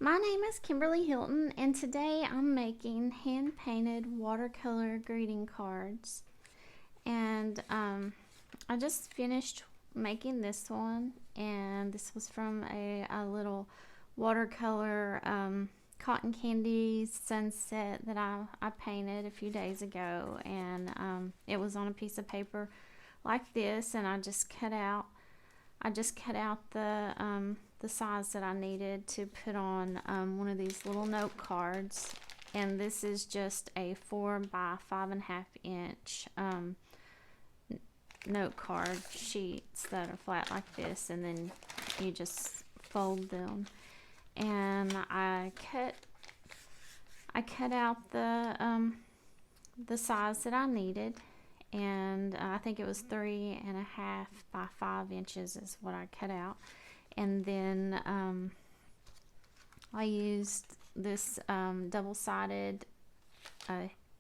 My name is Kimberly Hilton, and today I'm making hand-painted watercolor greeting cards. And I just finished making this one, and this was from a little watercolor cotton candy sunset that I painted a few days ago, and it was on a piece of paper like this, and I just cut out the size that I needed to put on one of these little note cards, and this is just a 4 by 5.5 inch note card sheets that are flat like this, and then you just fold them. And I cut out the size that I needed, and I think it was 3.5 by 5 inches is what I cut out. And then I used this double-sided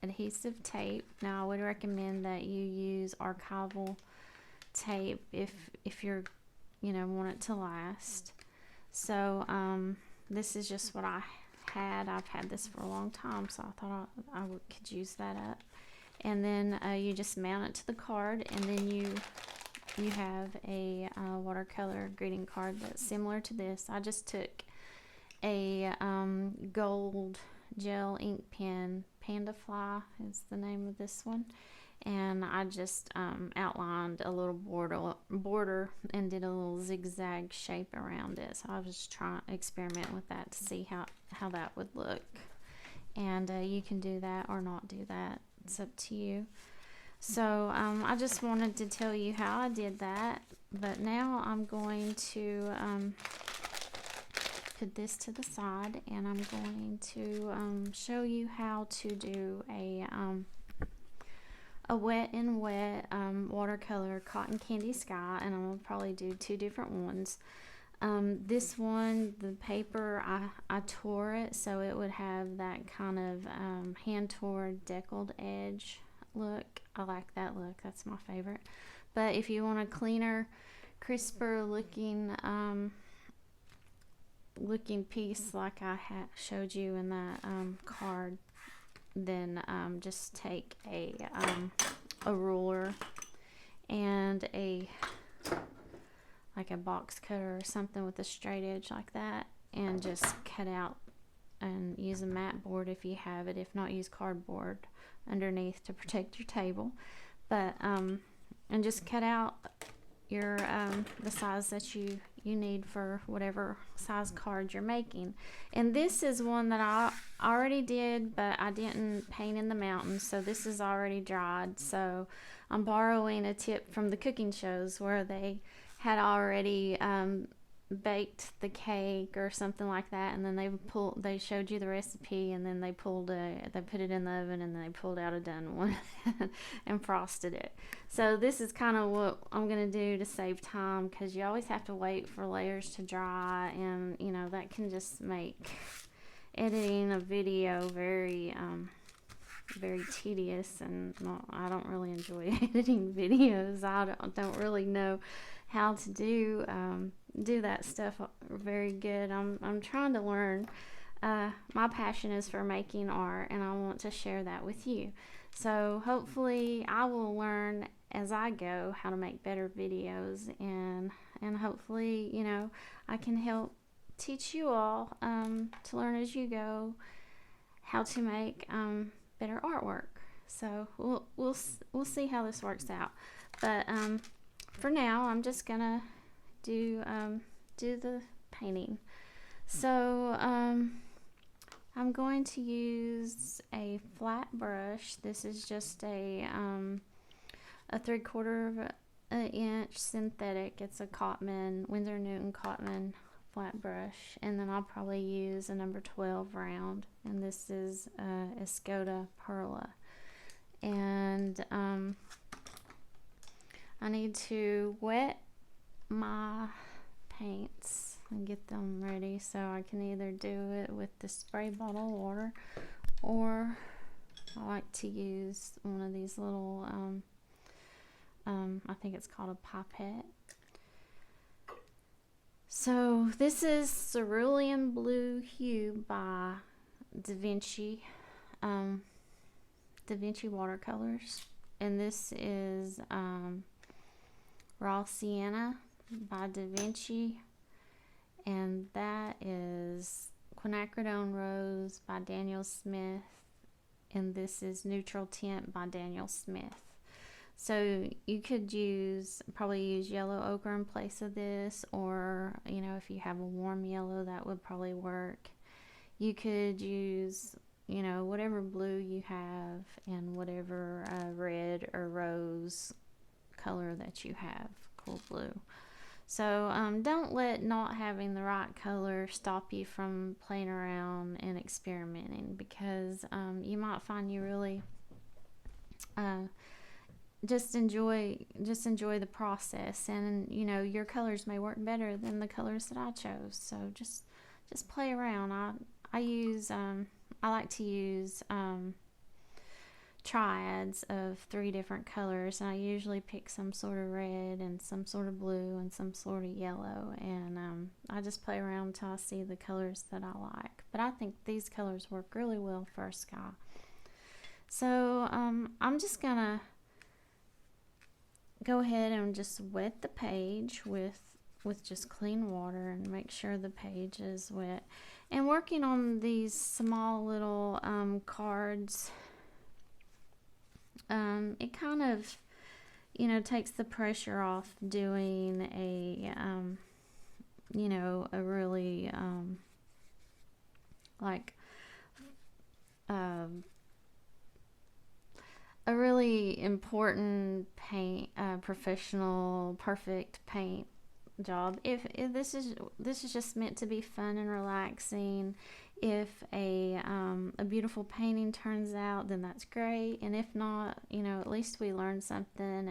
adhesive tape. Now I would recommend that you use archival tape if you're want it to last. So this is just what I had. I've had this for a long time, so I thought I could use that up. And then you just mount it to the card, and then you have a watercolor greeting card that's similar to this. I just took a gold gel ink pen, Panda Fly is the name of this one, and I just outlined a little border and did a little zigzag shape around it. So I was just trying to experiment with that to see how that would look. And you can do that or not do that. It's up to you. So I just wanted to tell you how I did that, but now I'm going to put this to the side, and I'm going to show you how to do a wet and wet watercolor cotton candy sky, and I'm going to probably do 2 different ones. This one, the paper, I tore it so it would have that kind of hand-tore deckled edge look. I like that look. That's my favorite. But if you want a cleaner, crisper looking piece like I showed you in that card, then just take a ruler and like a box cutter or something with a straight edge like that, and just cut out, and use a mat board if you have it. If not, use cardboard underneath to protect your table. But and just cut out your the size that you need for whatever size card you're making. And this is one that I already did, but I didn't paint in the mountains, so this is already dried. So I'm borrowing a tip from the cooking shows where they had already baked the cake or something like that, and then they showed you the recipe, and then they put it in the oven, and then they pulled out a done one and frosted it. So this is kind of what I'm gonna do to save time, because you always have to wait for layers to dry, and that can just make editing a video very tedious, and I don't really enjoy editing videos. I don't really know how to do that stuff very good. I'm trying to learn. My passion is for making art, and I want to share that with you. So hopefully I will learn as I go how to make better videos, and hopefully I can help teach you all to learn as you go how to make better artwork. So we'll see how this works out. But for now, I'm just gonna do the painting. So I'm going to use a flat brush. This is just a 3/4 inch synthetic. It's a Cotman, Winsor Newton Cotman flat brush, and then I'll probably use a number 12 round, and this is Escoda Perla. And I need to wet my paints and get them ready, so I can either do it with the spray bottle water, or I like to use one of these little I think it's called a pipette. So this is Cerulean Blue Hue by Da Vinci, Da Vinci Watercolors. And this is Raw Sienna by Da Vinci. And that is Quinacridone Rose by Daniel Smith. And this is Neutral Tint by Daniel Smith. So you could probably use yellow ochre in place of this, or if you have a warm yellow, that would probably work. You could use whatever blue you have, and whatever red or rose color that you have, cool blue. So don't let not having the right color stop you from playing around and experimenting, because you might find you really just enjoy the process, and your colors may work better than the colors that I chose. So just play around. I like to use triads of 3 different colors, and I usually pick some sort of red and some sort of blue and some sort of yellow, and I just play around until I see the colors that I like. But I think these colors work really well for a sky. So I'm just gonna go ahead and just wet the page with just clean water, and make sure the page is wet. And working on these small little cards, it kind of takes the pressure off doing a a really like a really important paint, professional, perfect paint job. If this is just meant to be fun and relaxing. If a beautiful painting turns out, then that's great, and if not, at least we learned something,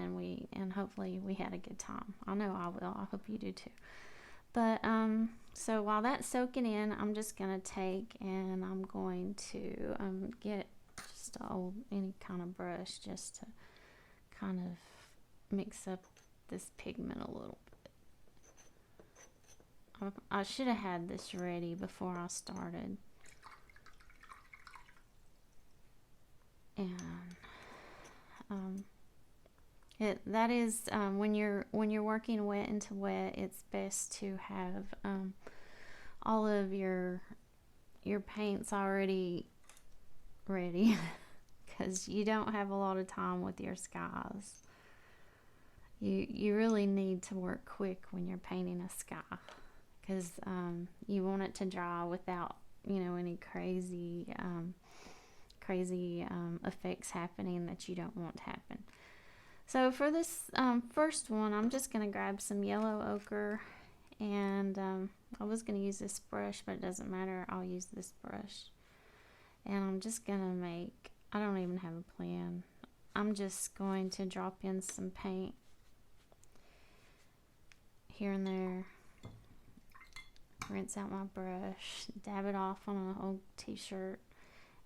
and hopefully we had a good time. I know I will. I hope you do too. But so while that's soaking in, I'm just gonna take, and I'm going to get just any kind of brush, just to kind of mix up this pigment a little bit. I should have had this ready before I started. And that is when you're working wet into wet, it's best to have all of your paints already ready, because you don't have a lot of time with your skies. You really need to work quick when you're painting a sky, because you want it to dry without any crazy effects happening that you don't want to happen. So for this first one, I'm just going to grab some yellow ochre, and I was going to use this brush, but it doesn't matter, I'll use this brush. And I'm just going to make, I don't even have a plan, I'm just going to drop in some paint here and there, rinse out my brush, dab it off on an old t-shirt.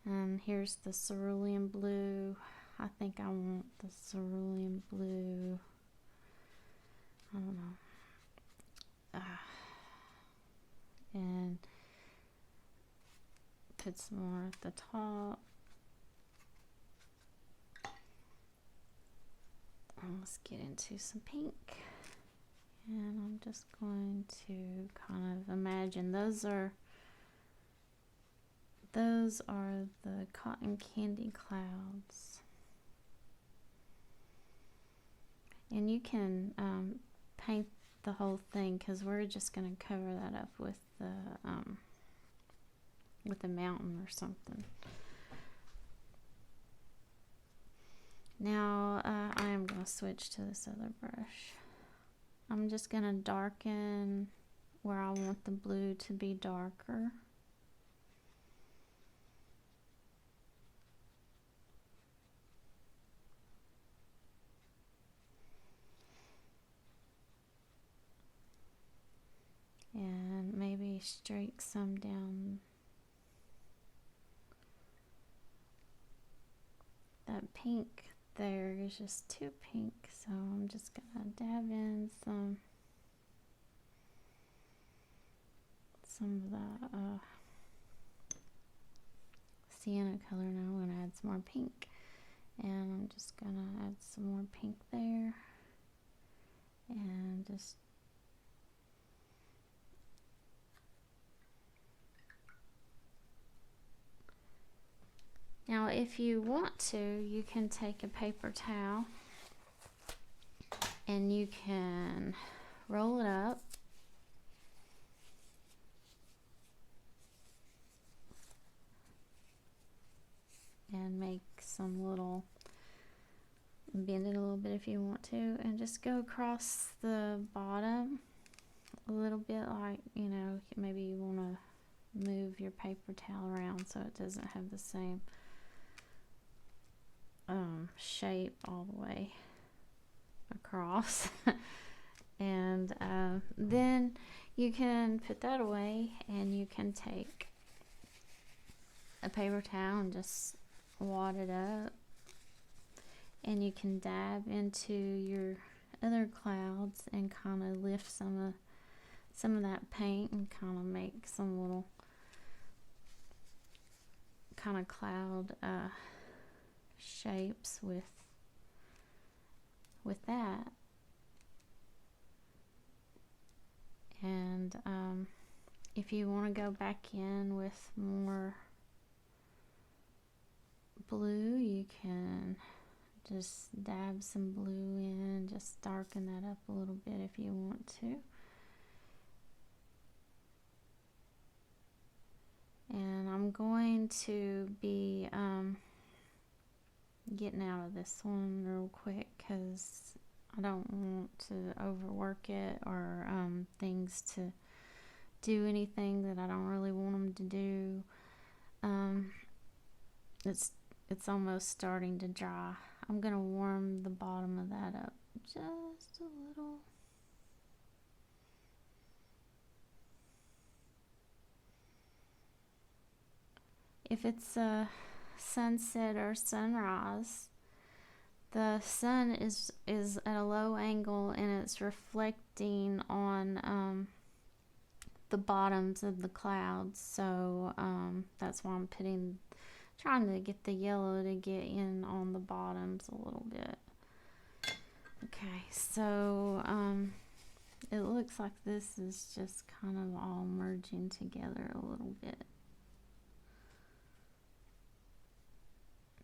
And here's the cerulean blue. I think I want the cerulean blue. I don't know. And put some more at the top. And let's get into some pink. And I'm just going to kind of imagine those are the cotton candy clouds. And you can paint the whole thing, because we're just going to cover that up with the mountain or something. Now I am going to switch to this other brush. I'm just going to darken where I want the blue to be darker. And maybe streak some down that pink. There is just too pink, so I'm just gonna dab in some some of the sienna color. Now I'm going to add some more pink, and I'm just going to add some more pink there, and just now if you want to, you can take a paper towel and you can roll it up and make some little, bend it a little bit if you want to, and just go across the bottom a little bit, like, you know, maybe you want to move your paper towel around so it doesn't have the same shape all the way across. And then you can put that away, and you can take a paper towel and just wad it up, and you can dab into your other clouds and kind of lift some of that paint and kind of make some little kind of cloud shapes with that. And if you want to go back in with more blue, you can just dab some blue in, just darken that up a little bit if you want to. And I'm going to be getting out of this one real quick because I don't want to overwork it, or things to do anything that I don't really want them to do. It's almost starting to dry. I'm gonna warm the bottom of that up just a little. If it's a sunset or sunrise, the sun is at a low angle and it's reflecting on the bottoms of the clouds, so that's why I'm trying to get the yellow to get in on the bottoms a little bit. Okay, so it looks like this is just kind of all merging together a little bit.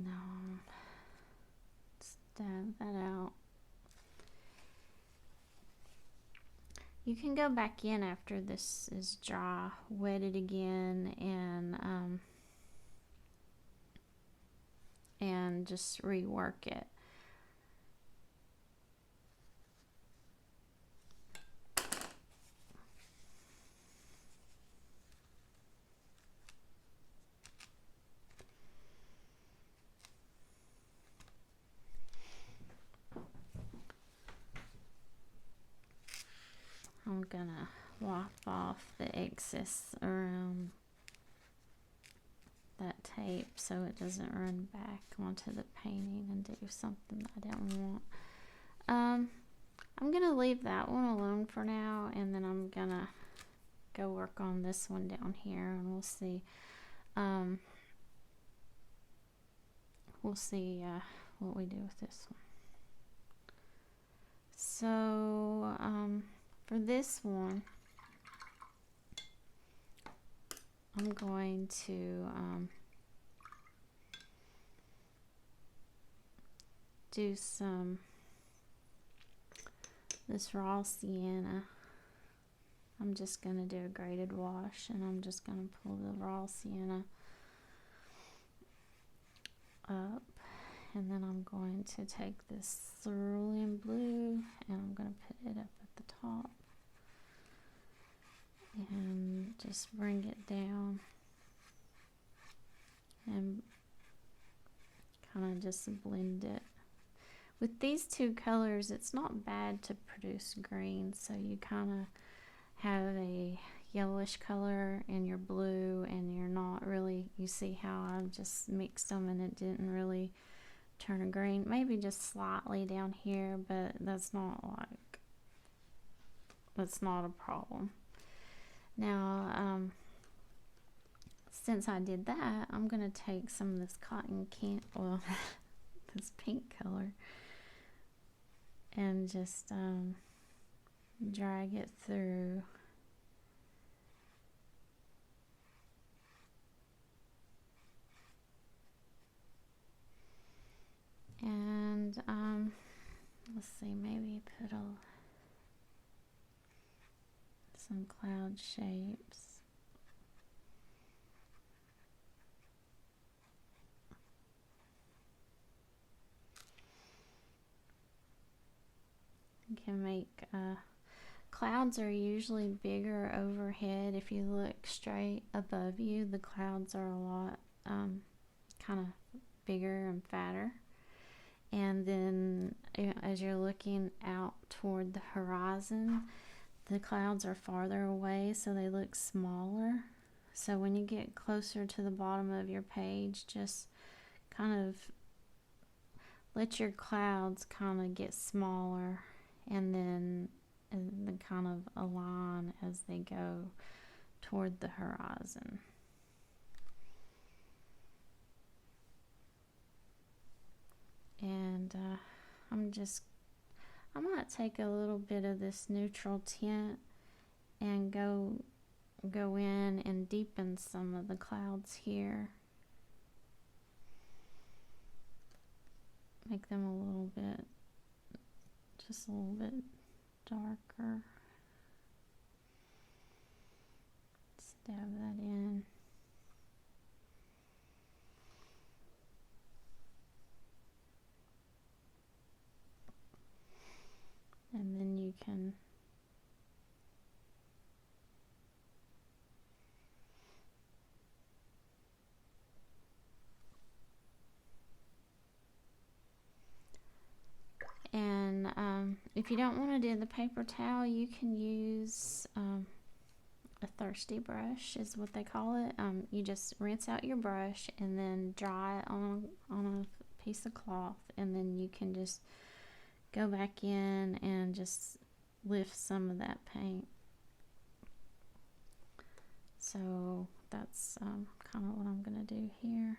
Now, dab that out. You can go back in after this is dry, wet it again, and just rework it. I'm gonna wipe off the excess around that tape so it doesn't run back onto the painting and do something I don't want. I'm gonna leave that one alone for now, and then I'm gonna go work on this one down here, and we'll see what we do with this one. So for this one, I'm going to do this raw sienna. I'm just going to do a graded wash, and I'm just going to pull the raw sienna up, and then I'm going to take this cerulean blue and I'm going to put it up at the top and just bring it down and kind of just blend it. With these two colors, it's not bad to produce green, so you kind of have a yellowish color in your blue, and you're not really, you see how I just mixed them and it didn't really turn a green, maybe just slightly down here, but that's not a problem. Now, since I did that, I'm going to take some of this cotton candy, well, this pink color, and just drag it through. And let's see, maybe put some cloud shapes. You can make clouds are usually bigger overhead. If you look straight above you, the clouds are a lot kind of bigger and fatter. And then as you're looking out toward the horizon, the clouds are farther away, so they look smaller. So when you get closer to the bottom of your page, just kind of let your clouds kind of get smaller, and then kind of align as they go toward the horizon. And I might take a little bit of this neutral tint and go in and deepen some of the clouds here. Make them a little bit, just a little bit darker. Dab that in. And then you can if you don't want to do the paper towel, you can use a thirsty brush is what they call it. You just rinse out your brush and then dry it on a piece of cloth, and then you can just go back in and just lift some of that paint. So that's kind of what I'm going to do here.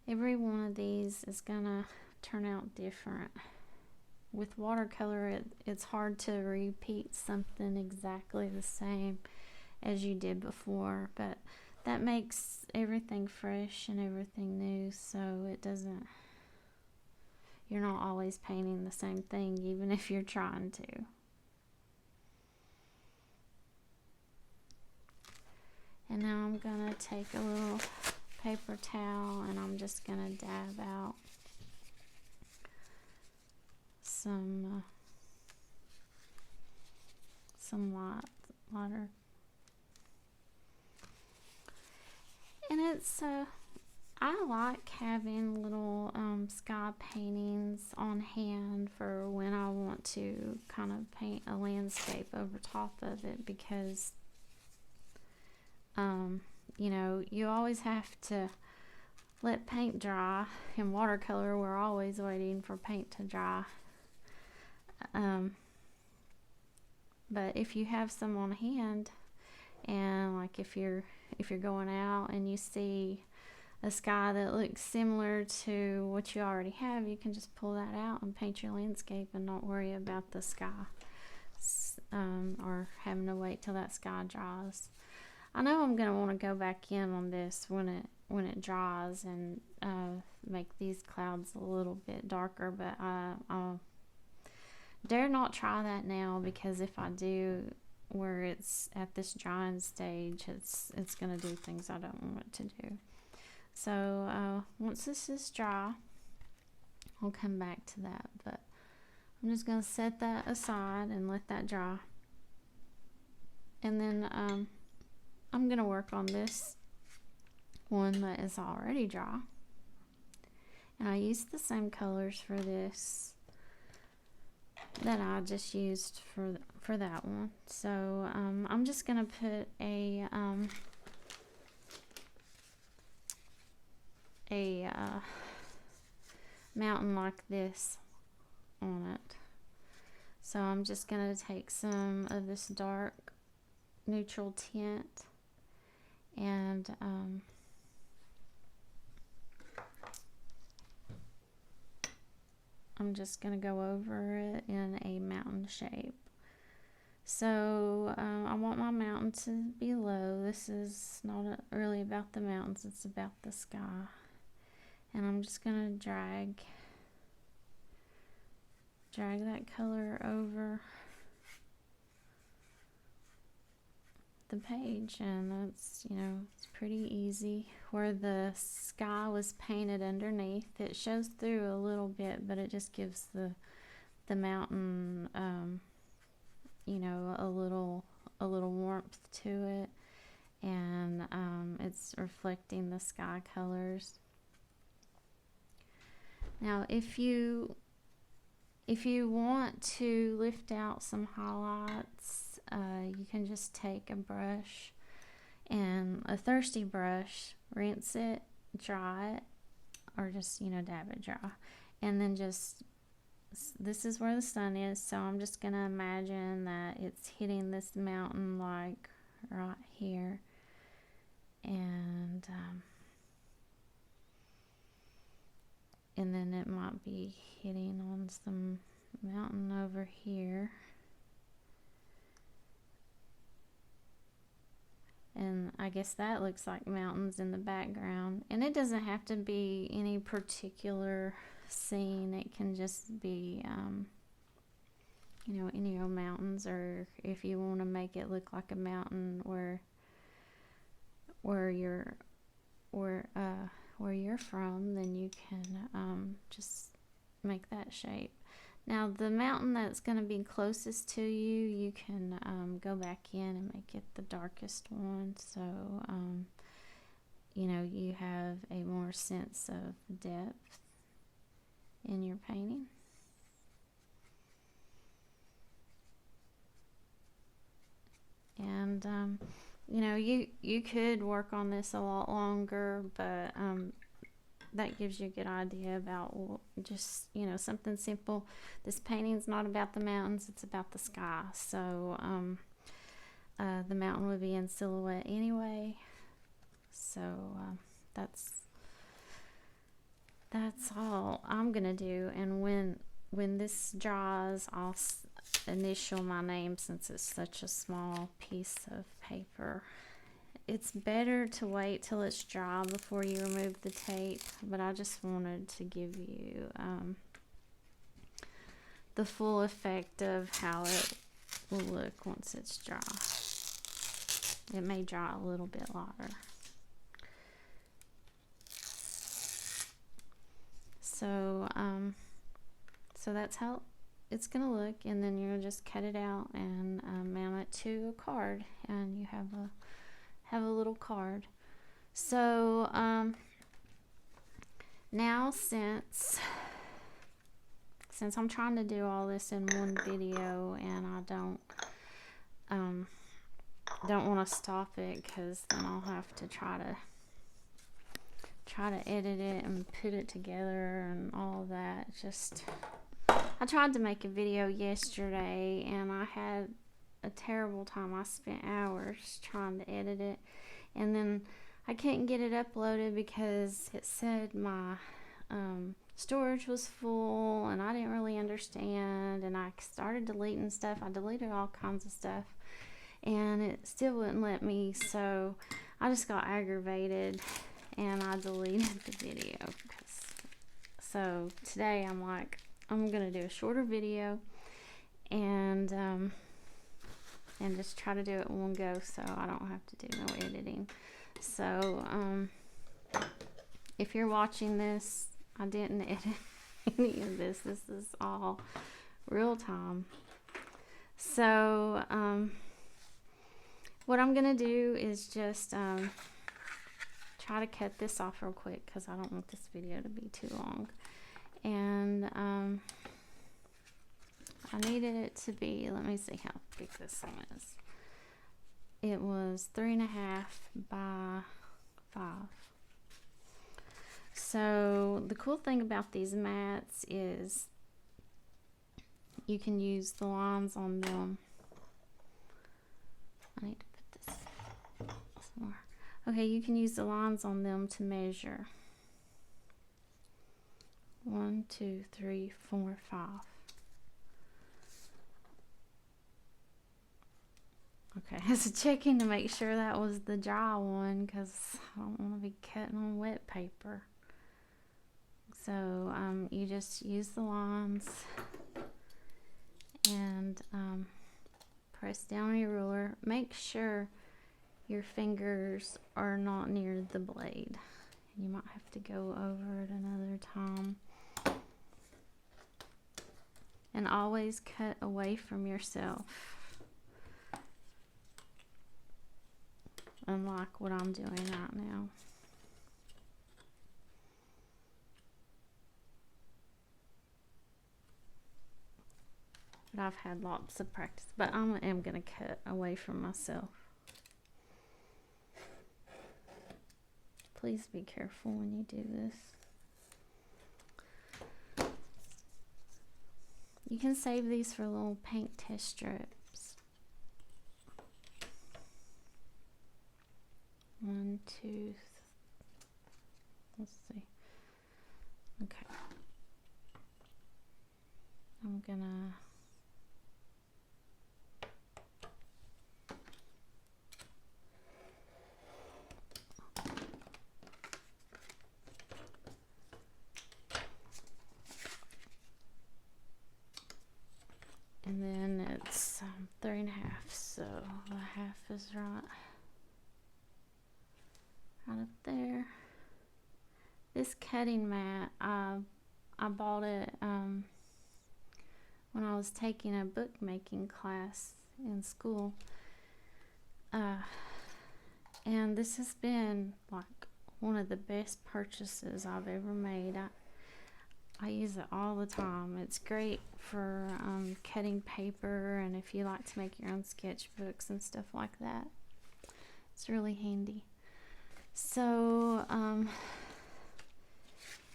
Every one of these is going to turn out different. With watercolor, it's hard to repeat something exactly the same as you did before, but that makes everything fresh and everything new, so it doesn't, you're not always painting the same thing, even if you're trying to. And now I'm gonna take a little paper towel and I'm just gonna dab out some lighter, and it's I like having little sky paintings on hand for when I want to kind of paint a landscape over top of it, because you know, you always have to let paint dry. In watercolor, we're always waiting for paint to dry. But if you have some on hand, and like if you're going out and you see a sky that looks similar to what you already have, you can just pull that out and paint your landscape and not worry about the sky or having to wait till that sky dries. I know I'm gonna want to go back in on this when it dries and make these clouds a little bit darker, but I'll dare not try that now, because if I do, where it's at this drying stage, it's gonna do things I don't want it to do. So once this is dry, I'll come back to that, but I'm just gonna set that aside and let that dry, and then I'm gonna work on this one that is already dry, and I used the same colors for this that I just used for that one. So I'm just gonna put a mountain like this on it. So I'm just going to take some of this dark neutral tint and I'm just going to go over it in a mountain shape. So I want my mountain to be low. This is not really about the mountains, it's about the sky. And I'm just going to drag that color over the page, and that's, you know, it's pretty easy. Where the sky was painted underneath, it shows through a little bit, but it just gives the mountain you know, a little warmth to it, and it's reflecting the sky colors. Now if you want to lift out some highlights, you can just take a brush, and a thirsty brush, rinse it, dry it, or just, you know, dab it dry, and then just, this is where the sun is, so I'm just gonna imagine that it's hitting this mountain like right here, and then it might be hitting on some mountain over here, and I guess that looks like mountains in the background. And it doesn't have to be any particular scene, it can just be you know, any old mountains, or if you want to make it look like a mountain where you're from, then you can just make that shape. Now the mountain that's going to be closest to you, you can go back in and make it the darkest one, so you know, you have a more sense of depth in your painting. And you know, you could work on this a lot longer, but that gives you a good idea about, well, just, you know, something simple. This painting's not about the mountains, it's about the sky, so the mountain would be in silhouette anyway, so that's all I'm gonna do. And when this dries, I'll initial my name, since it's such a small piece of paper. It's better to wait till it's dry before you remove the tape, but I just wanted to give you the full effect of how it will look once it's dry. It may dry a little bit lighter. So so that's how it's gonna look, and then you'll just cut it out and mount it to a card, and you have a little card. So now since I'm trying to do all this in one video, and I don't want to stop it, because then I'll have to try to edit it and put it together and all that. Just, I tried to make a video yesterday and I had a terrible time. I spent hours trying to edit it, and then I couldn't get it uploaded because it said my storage was full, and I didn't really understand, and I started deleting stuff. I deleted all kinds of stuff and it still wouldn't let me, so I just got aggravated and I deleted the video. So today I'm like, I'm gonna do a shorter video and just try to do it in one go, so I don't have to do no editing. So if you're watching this, I didn't edit any of this. This is all real time. So what I'm gonna do is just try to cut this off real quick, because I don't want this video to be too long. And I needed it to be, let me see how big this one is. It was 3.5 by 5. So the cool thing about these mats is you can use the lines on them. I need to put this somewhere. Okay, you can use the lines on them to measure. 1, 2, 3, 4, 5. Okay, I was checking to make sure that was the dry one because I don't want to be cutting on wet paper. So you just use the lines and press down on your ruler. Make sure your fingers are not near the blade. You might have to go over it another time. And always cut away from yourself. Unlike what I'm doing right now. But I've had lots of practice. But I am going to cut away from myself. Please be careful when you do this. You can save these for little paint test strips. 1, 2, let's see. Okay. I'm gonna and then it's 3 1/2, so the half is right up there. This cutting mat, I bought it when I was taking a bookmaking class in school, and this has been like one of the best purchases I've ever made. I use it all the time. It's great for cutting paper, and if you like to make your own sketchbooks and stuff like that, it's really handy. So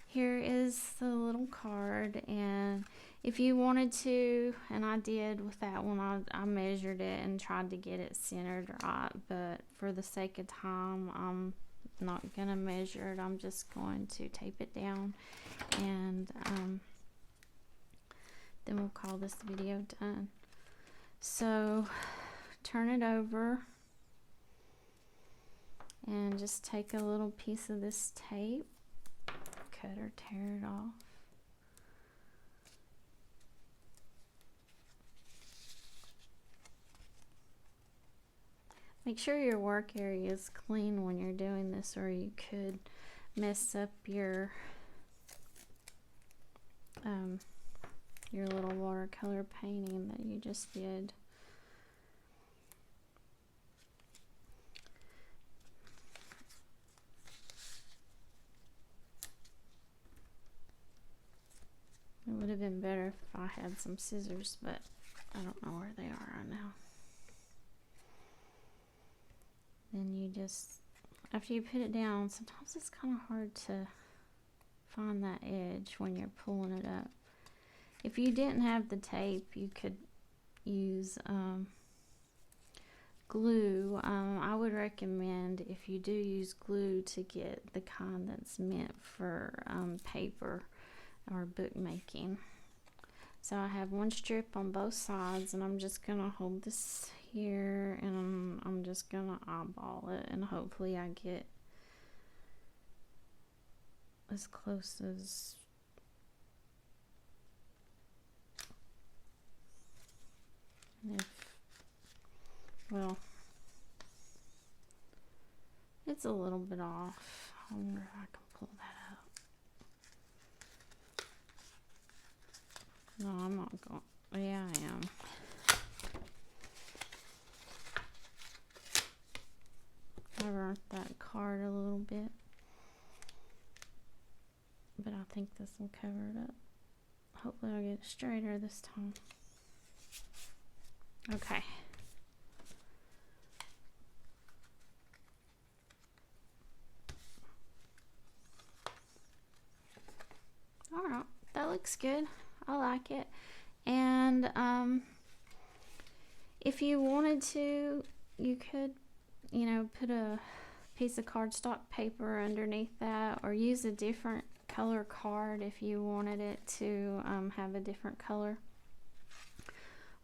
here is the little card, and if you wanted to, and I did with that one, I measured it and tried to get it centered right, but for the sake of time, I'm not going to measure it. I'm just going to tape it down, and then we'll call this video done. So turn it over and just take a little piece of this tape, cut or tear it off. Make sure your work area is clean when you're doing this, or you could mess up your little watercolor painting that you just did. It would have been better if I had some scissors, but I don't know where they are right now. Then you just, after you put it down, sometimes it's kind of hard to find that edge when you're pulling it up. If you didn't have the tape, you could use glue. I would recommend, if you do use glue, to get the kind that's meant for paper or bookmaking. So I have one strip on both sides, and I'm just gonna hold this here, and I'm just gonna eyeball it, and hopefully I get as close as well, it's a little bit off. I wonder if I can pull that up. No, I'm not going. Yeah, I am. I burnt that card a little bit, but I think this will cover it up. Hopefully I'll get it straighter this time. Okay. looks good. I like it. And if you wanted to, you could, you know, put a piece of cardstock paper underneath that, or use a different color card if you wanted it to have a different color.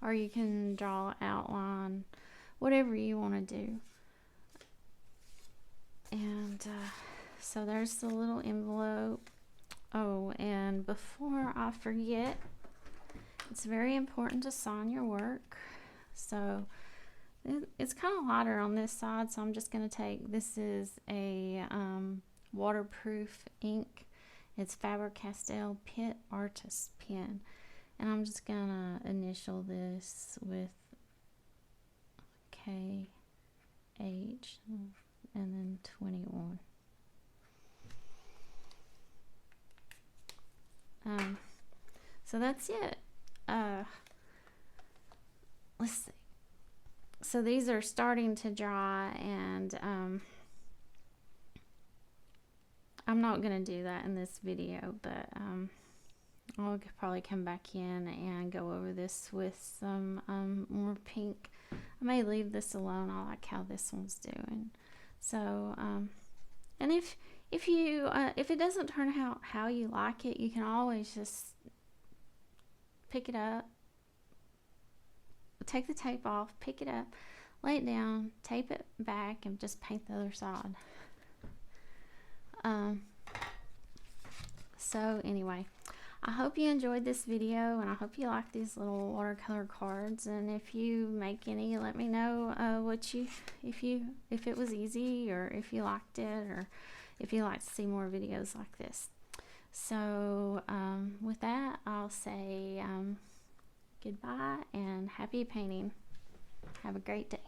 Or you can draw an outline, whatever you want to do. And so there's the little envelope. Oh, and before I forget, it's very important to sign your work. So it's kind of lighter on this side, so I'm just going to take, this is a waterproof ink. It's Faber-Castell Pit Artist pen. And I'm just going to initial this with KH and then 21. So that's it. Let's see. So these are starting to dry, and I'm not going to do that in this video, but I'll probably come back in and go over this with some more pink. I may leave this alone. I like how this one's doing. So and if it doesn't turn out how you like it, you can always just pick it up, take the tape off, pick it up, lay it down, tape it back, and just paint the other side. So anyway, I hope you enjoyed this video, and I hope you like these little watercolor cards. And if you make any, let me know if it was easy, or if you liked it, or if you'd like to see more videos like this. So with that, I'll say goodbye and happy painting. Have a great day.